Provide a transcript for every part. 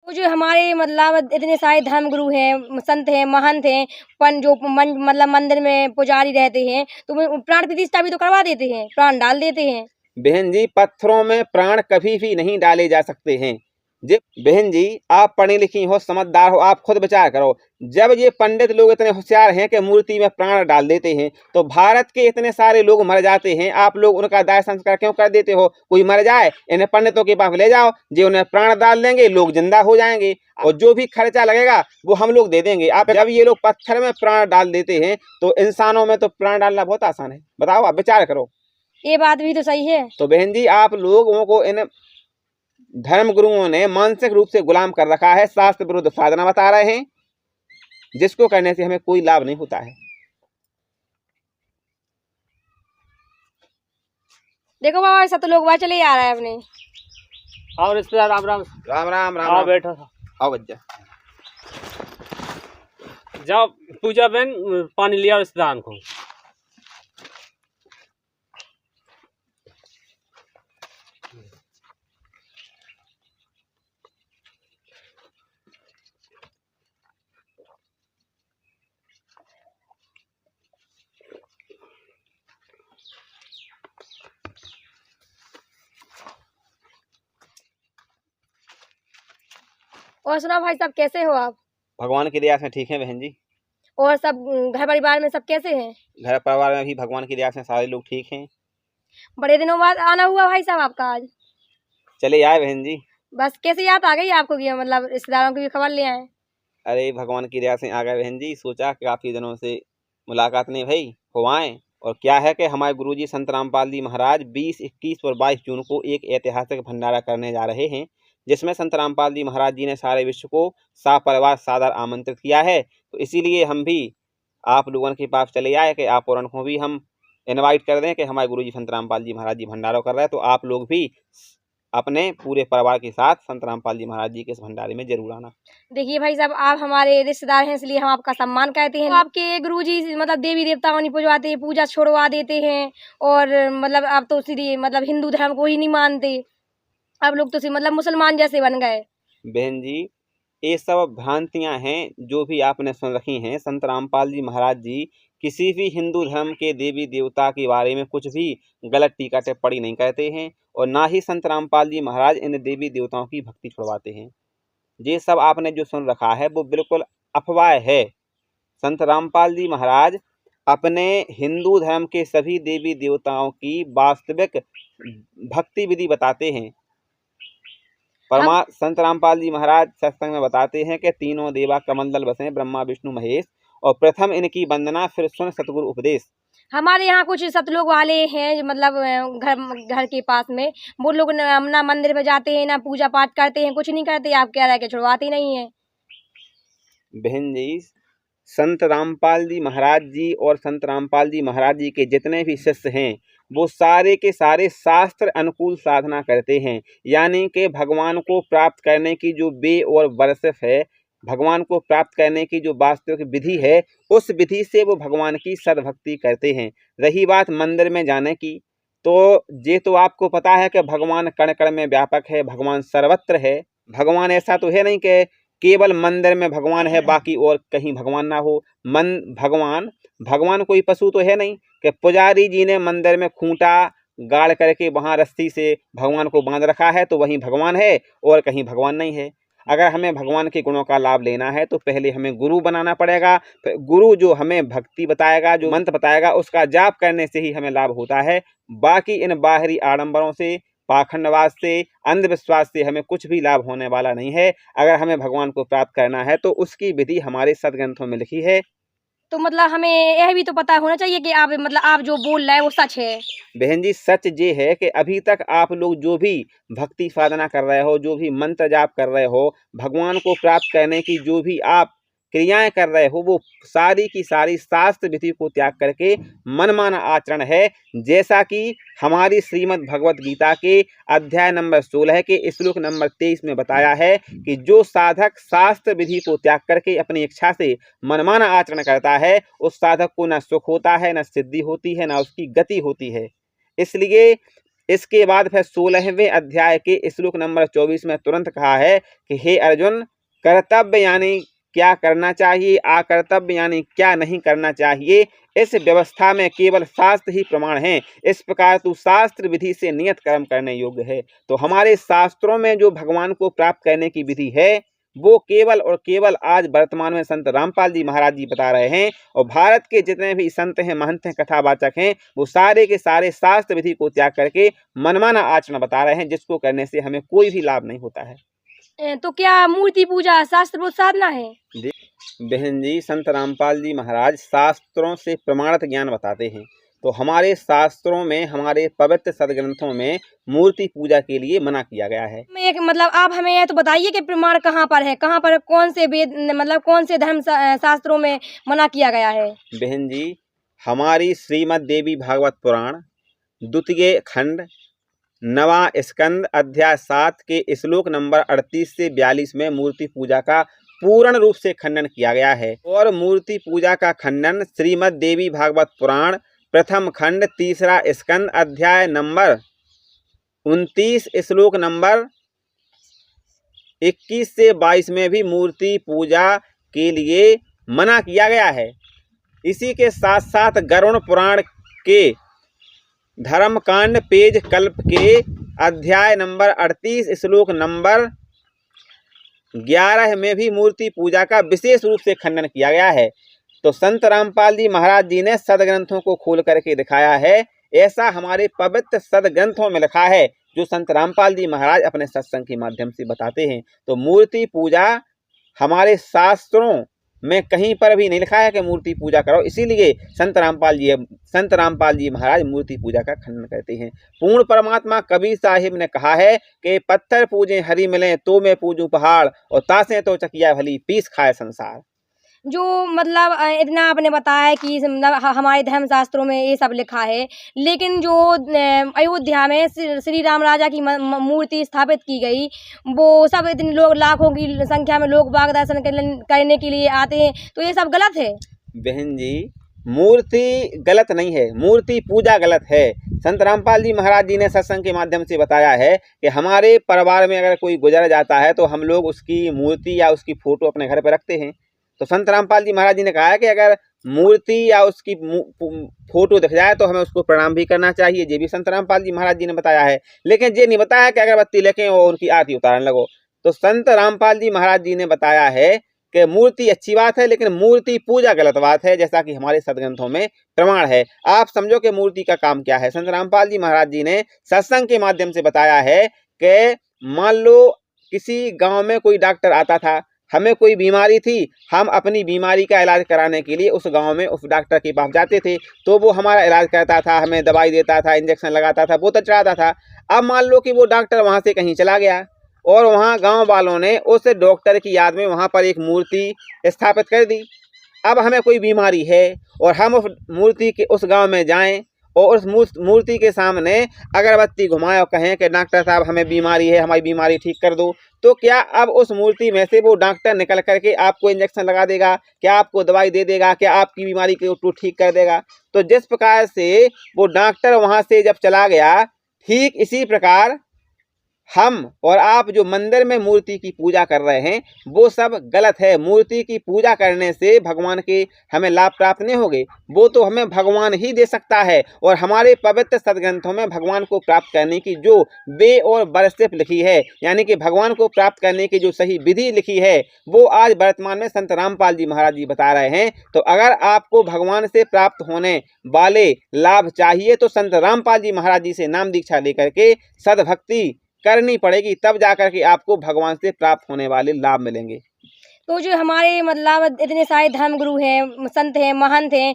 तो जो हमारे मतलब इतने सारे धर्मगुरु हैं, संत हैं, महंत हैं, मतलब मंदिर में पुजारी रहते हैं, तो वो प्राण प्रतिष्ठा भी तो करवा देते हैं, प्राण डाल देते हैं। बहन जी, पत्थरों में प्राण कभी भी नहीं डाले जा सकते हैं। जी बहन जी, आप पढ़ी लिखी हो, समझदार हो, आप खुद विचार करो। जब ये पंडित लोग इतने होशियार हैं कि मूर्ति में प्राण डाल देते हैं, तो भारत के इतने सारे लोग मर जाते हैं, आप लोग उनका दाह संस्कार क्यों कर देते हो? कोई मर जाए, इन्हें पंडितों के पास ले जाओ, जो उन्हें प्राण डाल देंगे, लोग जिंदा हो जाएंगे, और जो भी खर्चा लगेगा वो हम लोग दे देंगे। आप जब ये लोग पत्थर में प्राण डाल देते हैं, तो इंसानों में तो प्राण डालना बहुत आसान है। बताओ, आप विचार करो। ये बात भी तो सही है। तो बहन जी, आप लोगों को इन धर्म गुरुओं ने मानसिक रूप से गुलाम कर रखा है, शास्त्र विरुद्ध साधना बता रहे हैं, जिसको करने से हमें कोई लाभ नहीं होता है। देखो बाबा, सब तो लोग वहाँ चले आ रहा है अपने। और रिश्तेदार राम राम राम राम राम। आओ बैठो, आओ बच्चा, जाओ पूजा बहन पानी लिया रिश्तेदार को। और सुना भाई साहब, कैसे हो आप? भगवान की दया से ठीक है बहन जी। और सब घर परिवार में सब कैसे हैं? घर परिवार में भी भगवान की दया से सारे लोग ठीक हैं। बड़े दिनों बाद आना हुआ भाई साहब आपका आज। चले आए बहन जी। बस कैसे याद आ गई आपको कि मतलब रिश्तेदारों की भी खबर ले आए? अरे भगवान की दया से आ गए बहन जी, सोचा कि काफी दिनों से मुलाकात नहीं भई, हो आए। और क्या है कि हमारे गुरुजी संत रामपाल जी महाराज 20, 21 और 22 जून को एक ऐतिहासिक भंडारा करने जा रहे हैं, जिसमें संत रामपाल जी महाराज जी ने सारे विश्व को सपरिवार सादर आमंत्रित किया है। तो इसीलिए हम भी आप लोगों के पास चले आए कि आप और उनको भी हम इनवाइट कर दें कि हमारे गुरुजी संत रामपाल जी महाराज जी भंडारा कर रहे हैं, तो आप लोग भी अपने पूरे परिवार के साथ संत रामपाल जी महाराज जी के इस भंडारे में जरूर आना। देखिए भाई साहब, आप हमारे रिश्तेदार हैं, इसलिए हम आपका सम्मान करते हैं। तो आपके गुरुजी मतलब देवी देवताओं नहीं पूजवाते, पूजा छोड़वा देते हैं, और मतलब आप तो सीधे मतलब हिंदू धर्म को ही नहीं मानते, आप लोग तो मतलब मुसलमान जैसे बन गए। बहन जी, ये सब भ्रांतियां हैं जो भी आपने सुन रखी हैं। संत रामपाल जी महाराज जी किसी भी हिंदू धर्म के देवी देवता के बारे में कुछ भी गलत टीका टिप्पणी नहीं करते हैं, और ना ही संत रामपाल जी महाराज इन देवी देवताओं की भक्ति छुड़वाते हैं। ये सब आपने जो सुन रखा है वो बिल्कुल अफवाह है। संत रामपाल जी महाराज अपने हिंदू धर्म के सभी देवी देवताओं की वास्तविक भक्ति विधि बताते हैं। संत रामपाल जी महाराज सत्संग में बताते हैं कि तीनों देवा कमल दल बसे, ब्रह्मा विष्णु महेश, और प्रथम इनकी वंदना फिर सुन सतगुरु उपदेश। हमारे यहाँ कुछ सतलोक वाले हैं, मतलब घर के पास में, वो लोग ना मंदिर में जाते हैं, ना पूजा पाठ करते हैं, कुछ नहीं करते। आप कह रहे हैं कि छुड़वाते नहीं है। बहन जी, संत रामपाल जी महाराज जी और संत रामपाल जी महाराज जी के जितने भी शिष्य हैं, वो सारे के सारे शास्त्र अनुकूल साधना करते हैं, यानी कि भगवान को प्राप्त करने की जो वे और वर्षिफ है, भगवान को प्राप्त करने की जो वास्तविक विधि है, उस विधि से वो भगवान की सद्भक्ति करते हैं। रही बात मंदिर में जाने की, तो ये तो आपको पता है कि भगवान कण कण में व्यापक है, भगवान सर्वत्र है। भगवान ऐसा तो है नहीं कि केवल मंदिर में भगवान है, बाकी और कहीं भगवान ना हो। भगवान कोई पशु तो है नहीं कि पुजारी जी ने मंदिर में खूंटा गाड़ करके वहां रस्सी से भगवान को बांध रखा है तो वहीं भगवान है और कहीं भगवान नहीं है। अगर हमें भगवान के गुणों का लाभ लेना है तो पहले हमें गुरु बनाना पड़ेगा। फिर गुरु जो हमें भक्ति बताएगा, जो मंत्र बताएगा, उसका जाप करने से ही हमें लाभ होता है। बाकी इन बाहरी आडंबरों से, पाखंडवाद से, अंधविश्वास से हमें कुछ भी लाभ होने वाला नहीं है। अगर हमें भगवान को प्राप्त करना है तो उसकी विधि हमारे सदग्रंथों में लिखी है। तो मतलब हमें यह भी तो पता होना चाहिए कि आप जो बोल रहे हैं वो सच है। बहन जी, सच ये है कि अभी तक आप लोग जो भी भक्ति साधना कर रहे हो, जो भी मंत्र जाप कर रहे हो, भगवान को प्राप्त करने की जो भी आप क्रियाएं कर रहे हो, वो सारी की सारी शास्त्र विधि को त्याग करके मनमाना आचरण है। जैसा कि हमारी श्रीमद् भगवत गीता के अध्याय नंबर 16 के श्लोक नंबर 23 में बताया है कि जो साधक शास्त्र विधि को त्याग करके अपनी इच्छा से मनमाना आचरण करता है, उस साधक को न सुख होता है, न सिद्धि होती है, न उसकी गति होती है। इसलिए इसके बाद फिर 16वें अध्याय के श्लोक नंबर 24 में तुरंत कहा है कि हे अर्जुन, कर्तव्य यानी क्या करना चाहिए, अकर्तव्य यानी क्या नहीं करना चाहिए, इस व्यवस्था में केवल शास्त्र ही प्रमाण है। इस प्रकार तू शास्त्र विधि से नियत कर्म करने योग्य है। तो हमारे शास्त्रों में जो भगवान को प्राप्त करने की विधि है वो केवल और केवल आज वर्तमान में संत रामपाल जी महाराज जी बता रहे हैं। और भारत के जितने भी संत हैं, महंत हैं, कथावाचक हैं, वो सारे के सारे शास्त्र विधि को त्याग करके मनमाना आचरण बता रहे हैं, जिसको करने से हमें कोई भी लाभ नहीं होता है। तो क्या मूर्ति पूजा शास्त्र साधना है? बहन जी, संत रामपाल जी महाराज शास्त्रों से प्रमाणित ज्ञान बताते हैं। तो हमारे शास्त्रों में, हमारे पवित्र सदग्रंथों में मूर्ति पूजा के लिए मना किया गया है। एक मतलब आप हमें यह तो बताइए कि प्रमाण कहाँ पर है, कहाँ पर कौन से वेद मतलब कौन से धर्म शास्त्रों में मना किया गया है? बहन जी, हमारी श्रीमद् देवी भागवत पुराण द्वितीय खंड 9वां स्कंद अध्याय 7 के श्लोक नंबर 38 से 42 में मूर्ति पूजा का पूर्ण रूप से खंडन किया गया है। और मूर्ति पूजा का खंडन श्रीमद् देवी भागवत पुराण प्रथम खंड 3रा स्कंद अध्याय नंबर 29 श्लोक नंबर 21 से 22 में भी मूर्ति पूजा के लिए मना किया गया है। इसी के साथ साथ गरुड़ पुराण के धर्मकांड पेज कल्प के अध्याय नंबर 38 श्लोक नंबर 11 में भी मूर्ति पूजा का विशेष रूप से खंडन किया गया है। तो संत रामपाल जी महाराज जी ने सदग्रंथों को खोल करके दिखाया है। ऐसा हमारे पवित्र सदग्रंथों में लिखा है, जो संत रामपाल जी महाराज अपने सत्संग के माध्यम से बताते हैं। तो मूर्ति पूजा हमारे शास्त्रों में कहीं पर भी नहीं लिखा है कि मूर्ति पूजा करो। इसीलिए संत रामपाल जी महाराज मूर्ति पूजा का खंडन करते हैं। पूर्ण परमात्मा कबीर साहिब ने कहा है कि पत्थर पूजे हरि मिले तो मैं पूजूं पहाड़, और तासे तो चकिया भली पीस खाए संसार। जो मतलब इतना आपने बताया कि मतलब हमारे धर्म शास्त्रों में ये सब लिखा है, लेकिन जो अयोध्या में श्री राम राजा की मूर्ति स्थापित की गई, वो सब इतने लोग, लाखों की संख्या में लोग बाग दर्शन करने के लिए आते हैं, तो ये सब गलत है? बहन जी, मूर्ति गलत नहीं है, मूर्ति पूजा गलत है। संत रामपाल जी महाराज जी ने सत्संग के माध्यम से बताया है कि हमारे परिवार में अगर कोई गुजर जाता है तो हम लोग उसकी मूर्ति या उसकी फोटो अपने घर पर रखते हैं। तो संत रामपाल जी महाराज जी ने कहा है कि अगर मूर्ति या उसकी फोटो दिख जाए तो हमें उसको प्रणाम भी करना चाहिए। ये भी संत रामपाल जी महाराज जी ने बताया है। लेकिन ये नहीं बताया कि अगरबत्ती लेके और उनकी आरती उतारने लगो। तो संत रामपाल जी महाराज जी ने बताया है कि मूर्ति अच्छी बात है, लेकिन मूर्ति पूजा गलत बात है, जैसा कि हमारे सदग्रंथों में प्रमाण है। आप समझो कि मूर्ति का काम क्या है। संत रामपाल जी महाराज जी ने सत्संग के माध्यम से बताया है कि मान लो किसी गांव में कोई डॉक्टर आता था, हमें कोई बीमारी थी, हम अपनी बीमारी का इलाज कराने के लिए उस गांव में उस डॉक्टर के पास जाते थे, तो वो हमारा इलाज करता था, हमें दवाई देता था, इंजेक्शन लगाता था, बोतल चढ़ाता था। अब मान लो कि वो डॉक्टर वहां से कहीं चला गया और वहां गांव वालों ने उस डॉक्टर की याद में वहां पर एक मूर्ति स्थापित कर दी। अब हमें कोई बीमारी है और हम उस मूर्ति के उस गांव में जाएं और उस मूर्ति के सामने अगरबत्ती घुमाएं और कहें कि डॉक्टर साहब हमें बीमारी है, हमारी बीमारी ठीक कर दो, तो क्या अब उस मूर्ति में से वो डॉक्टर निकल करके आपको इंजेक्शन लगा देगा? क्या आपको दवाई दे देगा? क्या आपकी बीमारी को ठीक कर देगा? तो जिस प्रकार से वो डॉक्टर वहां से जब चला गया, ठीक इसी प्रकार हम और आप जो मंदिर में मूर्ति की पूजा कर रहे हैं वो सब गलत है। मूर्ति की पूजा करने से भगवान के हमें लाभ प्राप्त नहीं होंगे, वो तो हमें भगवान ही दे सकता है। और हमारे पवित्र सदग्रंथों में भगवान को प्राप्त करने की जो वे और बरसिप लिखी है, यानी कि भगवान को प्राप्त करने की जो सही विधि लिखी है, वो आज वर्तमान में संत रामपाल जी महाराज जी बता रहे हैं। तो अगर आपको भगवान से प्राप्त होने वाले लाभ चाहिए तो संत रामपाल जी महाराज जी से नाम दीक्षा लेकर के सदभक्ति करनी पड़ेगी, तब जाकर के आपको भगवान से प्राप्त होने वाले लाभ मिलेंगे। तो जो हमारे मतलब इतने सारे धर्म गुरु हैं, संत हैं, महंत हैं,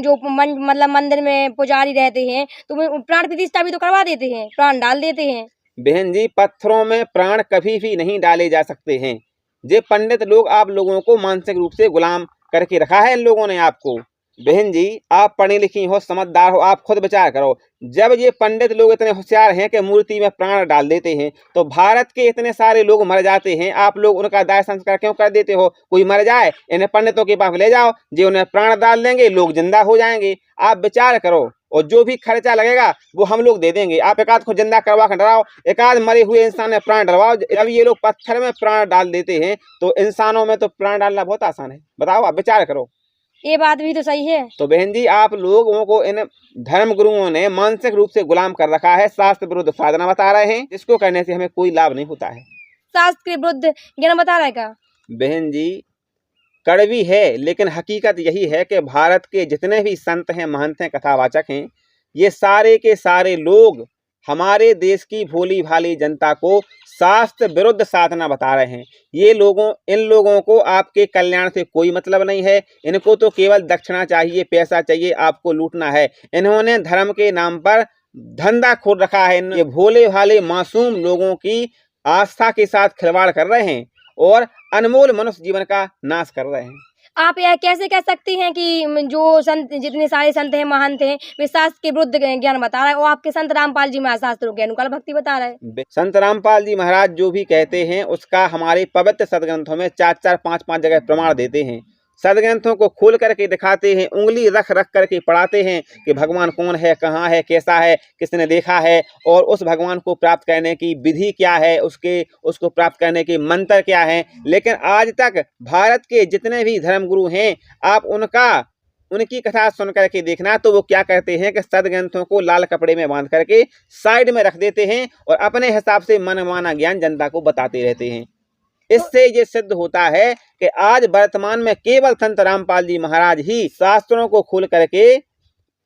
जो मतलब मंदिर में पुजारी रहते हैं, तो प्राण प्रतिष्ठा भी तो करवा देते हैं, प्राण डाल देते हैं। बहन जी, पत्थरों में प्राण कभी भी नहीं डाले जा सकते हैं। ये पंडित लोग आप लोगों को मानसिक रूप से गुलाम करके रखा है। इन लोगों ने आपको, बहन जी आप पढ़ी लिखी हो, समझदार हो, आप खुद विचार करो। जब ये पंडित लोग इतने होशियार हैं कि मूर्ति में प्राण डाल देते हैं, तो भारत के इतने सारे लोग मर जाते हैं, आप लोग उनका दाह संस्कार क्यों कर देते हो? कोई मर जाए, इन्हें पंडितों के पास ले जाओ, जो उन्हें प्राण डाल देंगे, लोग जिंदा हो जाएंगे। आप विचार करो, और जो भी खर्चा लगेगा वो हम लोग दे देंगे। आप एक आध को जिंदा करवा कर डराओ, एक आध मरे हुए इंसान में प्राण डलवाओ। जब ये लोग पत्थर में प्राण डाल देते हैं तो इंसानों में तो प्राण डालना बहुत आसान है। बताओ, आप विचार करो। ये बात भी तो सही है। तो बहन जी, आप लोगों को इन धर्म गुरुओं ने मानसिक रूप से गुलाम कर रखा है, शास्त्र विरुद्ध साधना बता रहे हैं, जिसको करने से हमें कोई लाभ नहीं होता है। शास्त्र के विरुद्ध ज्ञान बता रहा है क्या? बहन जी, कड़वी है लेकिन हकीकत यही है कि भारत के जितने भी संत हैं, महंत हैं, कथावाचक हैं, ये सारे के सारे लोग हमारे देश की भोली भाली जनता को शास्त्र विरुद्ध साधना बता रहे हैं। इन लोगों को आपके कल्याण से कोई मतलब नहीं है। इनको तो केवल दक्षिणा चाहिए, पैसा चाहिए, आपको लूटना है। इन्होंने धर्म के नाम पर धंधा खोल रखा है। ये भोले भाले मासूम लोगों की आस्था के साथ खिलवाड़ कर रहे हैं और अनमोल मनुष्य जीवन का नाश कर रहे हैं। आप यह कैसे कह सकती हैं कि जो संत, जितने सारे संत हैं, महंत हैं, वे शास्त्र के विरुद्ध ज्ञान बता रहे हैं और आपके संत रामपाल जी महाराज शास्त्रों के अनुकूल भक्ति बता रहे हैं? संत रामपाल जी महाराज जो भी कहते हैं उसका हमारे पवित्र सदग्रंथों में 4-4, 5-5 जगह प्रमाण देते हैं। सदग्रंथों को खोल करके दिखाते हैं, उंगली रख रख करके पढ़ाते हैं कि भगवान कौन है, कहाँ है, कैसा है, किसने देखा है और उस भगवान को प्राप्त करने की विधि क्या है, उसको प्राप्त करने के मंत्र क्या है। लेकिन आज तक भारत के जितने भी धर्मगुरु हैं, आप उनकी कथा सुन करके देखना तो वो क्या करते हैं कि सदग्रंथों को लाल कपड़े में बांध करके साइड में रख देते हैं और अपने हिसाब से मनमाना ज्ञान जनता को बताते रहते हैं। इससे ये सिद्ध होता है कि आज वर्तमान में केवल संत रामपाल जी महाराज ही शास्त्रों को खोल करके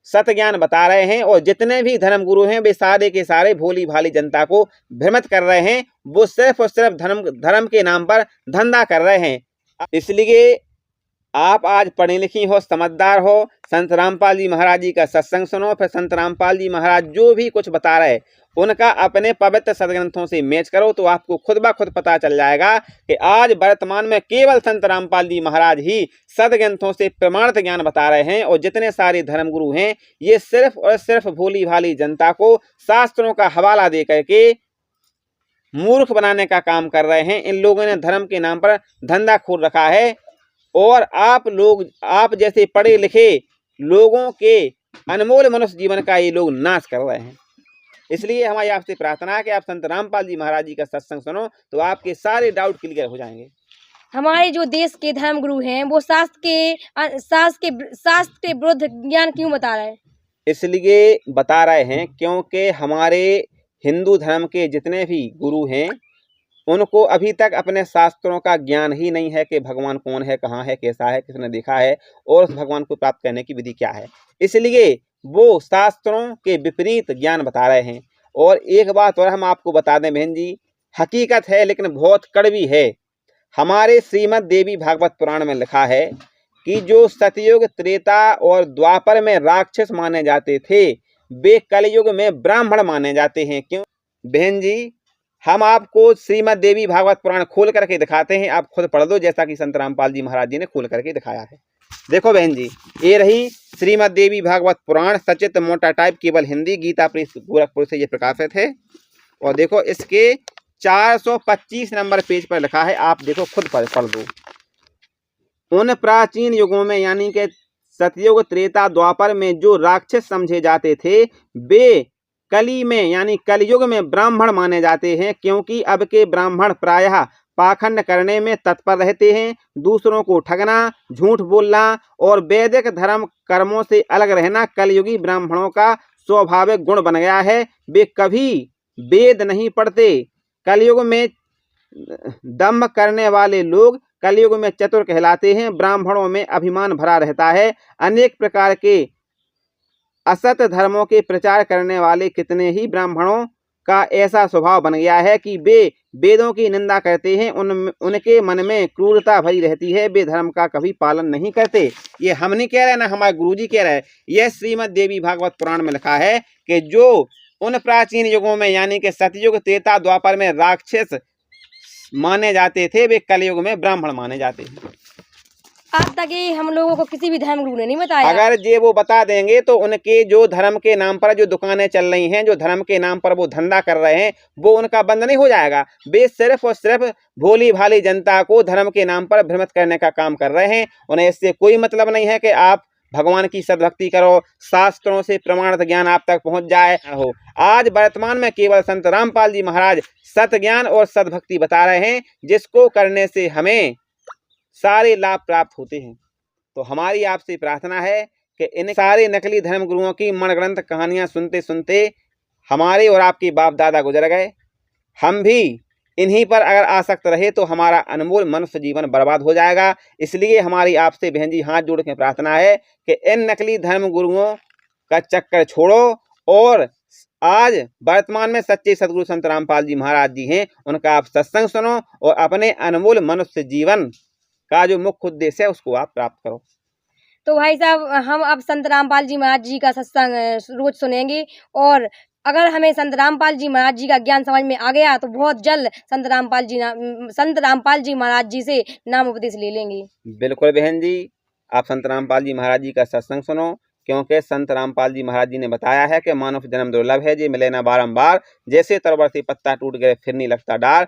सत ज्ञान बता रहे हैं और जितने भी धर्मगुरु हैं वे सारे के सारे भोली भाली जनता को भ्रमित कर रहे हैं। वो सिर्फ और सिर्फ धर्म के नाम पर धंधा कर रहे हैं। इसलिए आप आज पढ़ी लिखी हो, समझदार हो, संत रामपाल जी महाराज जी का सत्संग सुनो, फिर संत रामपाल जी महाराज जो भी कुछ बता रहे उनका अपने पवित्र सदग्रंथों से मैच करो तो आपको खुद ब खुद पता चल जाएगा कि आज वर्तमान में केवल संत रामपाल जी महाराज ही सदग्रंथों से प्रमाणित ज्ञान बता रहे हैं और जितने सारे धर्मगुरु हैं ये सिर्फ और सिर्फ भोली भाली जनता को शास्त्रों का हवाला दे करके मूर्ख बनाने का काम कर रहे हैं। इन लोगों ने धर्म के नाम पर धंधा खोल रखा है और आप जैसे पढ़े लिखे लोगों के अनमोल मनुष्य जीवन का ये लोग नाश कर रहे हैं। इसलिए हमारी आपसे प्रार्थना है कि आप संत रामपाल जी महाराज जी का सत्संग सुनो तो आपके सारे डाउट क्लियर हो जाएंगे। हमारे जो देश के धर्मगुरु हैं वो शास्त्र के विरुद्ध ज्ञान क्यों बता रहे हैं? इसलिए बता रहे हैं क्योंकि हमारे हिंदू धर्म के जितने भी गुरु हैं उनको अभी तक अपने शास्त्रों का ज्ञान ही नहीं है कि भगवान कौन है, कहाँ है, कैसा है, किसने देखा है और उस भगवान को प्राप्त करने की विधि क्या है। इसलिए वो शास्त्रों के विपरीत ज्ञान बता रहे हैं। और एक बात और हम आपको बता दें बहन जी, हकीकत है लेकिन बहुत कड़वी है। हमारे श्रीमद् देवी भागवत पुराण में लिखा है कि जो सतयुग, त्रेता और द्वापर में राक्षस माने जाते थे वे कलयुग में ब्राह्मण माने जाते हैं। क्यों बहन जी, हम आपको श्रीमद् देवी भागवत पुराण खोल करके दिखाते हैं, आप खुद पढ़ दो जैसा कि संत रामपाल जी महाराज जी ने खोल करके दिखाया है। देखो बहन जी, ये रही श्रीमद् देवी भागवत पुराण, सचित्र मोटा टाइप, केवल हिंदी, गीता प्रेस गोरखपुर से ये प्रकाशित है। और देखो इसके 425 नंबर पेज पर लिखा है, आप देखो खुद पढ़ दो। उन प्राचीन युगों में यानी कि सतयुग, त्रेता, द्वापर में जो राक्षस समझे जाते थे वे कली में यानी कलयुग में ब्राह्मण माने जाते हैं, क्योंकि अब के ब्राह्मण प्रायः पाखंड करने में तत्पर रहते हैं। दूसरों को ठगना, झूठ बोलना और वैदिक धर्म कर्मों से अलग रहना कलयुगी ब्राह्मणों का स्वाभाविक गुण बन गया है। वे कभी वेद नहीं पढ़ते। कलयुग में दंभ करने वाले लोग कलयुग में चतुर कहलाते हैं। ब्राह्मणों में अभिमान भरा रहता है। अनेक प्रकार के असत धर्मों के प्रचार करने वाले कितने ही ब्राह्मणों का ऐसा स्वभाव बन गया है कि वे वेदों की निंदा करते हैं। उनके मन में क्रूरता भरी रहती है। वे धर्म का कभी पालन नहीं करते। ये हम नहीं कह रहे ना, हमारे गुरुजी कह रहे हैं। यह श्रीमद् देवी भागवत पुराण में लिखा है कि जो उन प्राचीन युगों में यानी कि सतयुग, त्रेता, द्वापर में राक्षस माने जाते थे वे कलयुग में ब्राह्मण माने जाते हैं। आज तक ये हम लोगों को किसी भी धर्म गुरु ने नहीं बताया। अगर ये वो बता देंगे तो उनके जो धर्म के नाम पर जो दुकानें चल रही हैं, जो धर्म के नाम पर वो धंधा कर रहे हैं, वो उनका बंद नहीं हो जाएगा। वे सिर्फ और सिर्फ भोली भाली जनता को धर्म के नाम पर भ्रमित करने का काम कर रहे हैं। उन्हें इससे कोई मतलब नहीं है कि आप भगवान की सद्भक्ति करो, शास्त्रों से प्रमाणित ज्ञान आप तक पहुंच जाए हो। आज वर्तमान में केवल संत रामपाल जी महाराज सत ज्ञान और सद्भक्ति बता रहे हैं, जिसको करने से हमें सारे लाभ प्राप्त होते हैं। तो हमारी आपसे प्रार्थना है कि इन सारे नकली धर्म गुरुओं की मनगढ़ंत कहानियां सुनते सुनते हमारे और आपके बाप दादा गुजर गए। हम भी इन्हीं पर अगर आसक्त रहे तो हमारा अनमोल मनुष्य जीवन बर्बाद हो जाएगा। इसलिए हमारी आपसे बहन जी हाथ जोड़ के प्रार्थना है कि इन नकली धर्म गुरुओं का चक्कर छोड़ो और आज वर्तमान में सच्चे सदगुरु संत रामपाल जी महाराज जी हैं, उनका आप सत्संग सुनो और अपने अनमोल मनुष्य जीवन का जो मुख्य उद्देश्य है उसको आप प्राप्त करो। तो भाई साहब, हम अब संत रामपाल जी महाराज जी का सत्संग रोज सुनेंगे, और अगर हमें संत रामपाल जी महाराज जी का ज्ञान समझ में आ गया तो बहुत जल्द संत रामपाल जी महाराज जी से नाम उपदेश ले लेंगे। बिल्कुल बहन जी, आप संत रामपाल जी महाराज जी का सत्संग सुनो, क्योंकि संत रामपाल जी महाराज जी ने बताया है कि मानव जन्म दुर्लभ है, जे मिले ना बारंबार। जैसे तरवर से पत्ता टूट गए फिर नहीं लगता डार,